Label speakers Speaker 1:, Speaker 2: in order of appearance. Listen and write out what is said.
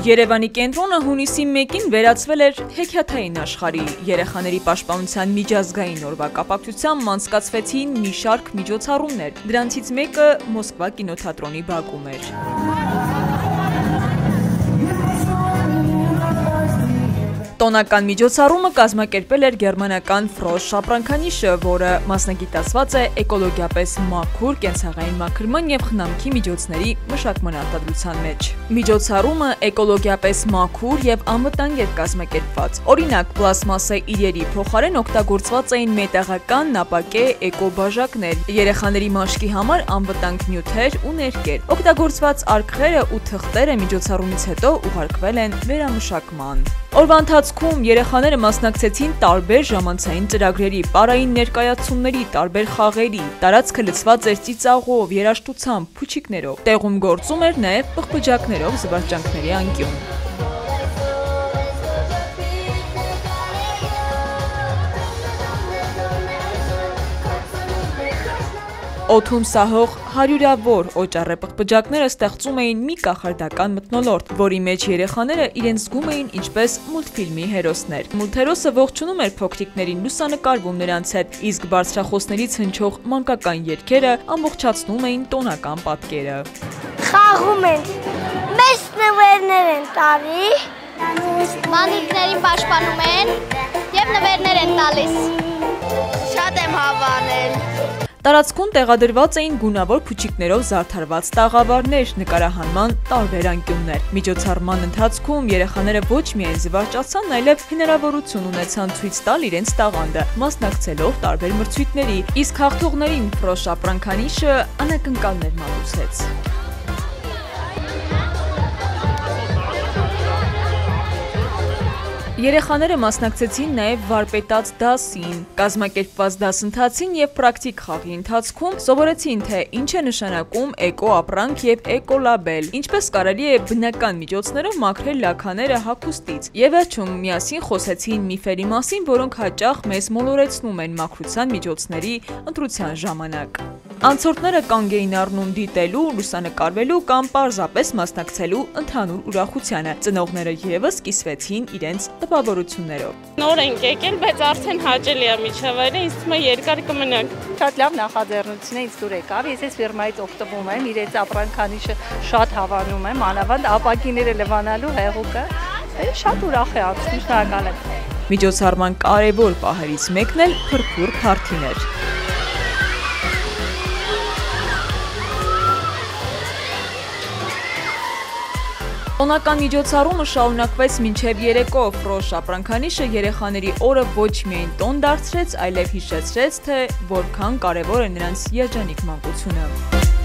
Speaker 1: Երևանի կենտրոնը հունիսի 1-ին վերածվել էր հեքիաթային աշխարհի։ Երեխաների պաշտպանության միջազգային օրվա կապակցությամբ անցկացվեցին մի շարք միջոցառումներ։ Դրանցից մեկը Մոսկվա կինոթատրոնի բակում էր։ Տոնական միջոցառումը կազմակերպել էր գերմանական Ֆրոշ Շապրանքանիշը, որը մասնագիտացված է էկոլոգիապես մաքուր կենցաղային մաքրման և խնամքի միջոցների մշակման արտադրության մեջ։ Միջոցառումը էկոլոգիապես մաքուր և անվտանգ էր կազմակերպված։ Օրինակ, պլաստմասե իրերի փոխարեն օգտագործված էին մետաղական նապակե էկոբաժակներ, երեխաների մաշկի համար անվտանգ նյութեր ու ներկեր։ Օգտագործված արկղերը ու թղթերը միջոցառումից հետո ուղարկվել են վերամշակման։ Օրվա ընթացքում երեխաները մասնակցեցին տարբեր ժամանցային ծրագրերի, պարային ներկայացումների, տարբեր խաղերի, տարածքը լցված էր ծիծաղով, երաժշտությամբ, փուչիկներով։ Տեղում գործում էր նաև պղպջակներով զվարճանքների անկյուն։ Օդում սահող հարյուրավոր օճառե պղպջակները ստեղծում էին մի կախարդական մթնոլորտ, որի մեջ երեխաները իրենց զգում էին ինչպես մուլտֆիլմի հերոսներ։ Մուլտհերոսը ողջունում էր փոքրիկներին, լուսանկարվում նրանց հետ, իսկ բարձրախոսներից հնչող մանկական երգերը ամբողջացնում էին տոնական պատկերը։
Speaker 2: Խաղում են, մեծ նվերներ են տալի,
Speaker 3: մանիքներին պաշտպանում են և նվերներ են տալիս։
Speaker 2: շատ եմ հավանել։
Speaker 1: Տարածքում տեղադրված էին գունավոր փուչիկներով զարդարված տաղավարներ, նկարահանման տարբեր անկյուններ։ Միջոցառման ընթացքում երեխաները ոչ միայն զվարճացան, այլև հնարավորություն ունեցան ցույց տալ իրենց տաղանդը, մասնակցելով տարբեր մրցույթների, իսկ հաղթողներին Ֆրոշ Շապրանքանիշը անակնկալներ մատուցեց։ Երեխաները մասնակցեցին նաև վարպետաց դասին, կազմակերպված դասընթացին և պրակտիկ խաղի ընթացքում սովորեցին, թե ինչ է նշանակում էկո-ապրանք և էկոլաբել, ինչպես կարելի է բնական միջոցներով մաքրել լաքաները հագուստից, և վերջում միասին խոսեցին միֆերի մասին, որոնք հաճախ մեզ մոլորեցնում են մաքրության միջոցների ընտրության ժամանակ։ Անցորդները կանգ էին առնում դիտելու, լուսանկարվելու կամ պարզապես մասնակցելու ընդհանուր ուրախությանը։ Ծնողները ևս կիսվեցին իրենց տպավորություններով։
Speaker 4: Նոր ենք եկել, բայց արդեն հաճելի է միջավայրը, ինձ թվում է երկար կմնանք։
Speaker 5: Շատ լավ նախաձեռնություն է ինձ դուր եկավ, ես այս ֆիրմայից օգտվում եմ, իրենց ապրանքանիշը շատ հավանում եմ, անավանդ ապակիները լվանալու հեղուկը, շատ ուրախ է անցնում, շնորհակալ եմ։
Speaker 1: Միջոցառման կարևոր պահերից մեկն էլ փրփուր փարթին էր։ Տոնական միջոցառումը շարունակվեց մինչև երեկո։ Ֆրոշ Շապրանքանիշը երեխաների օրը ոչ միայն տոն դարձրեց, այլև հիշեցրեց, թե որքան կարևոր է նրանց երջանիկ մանկությունը։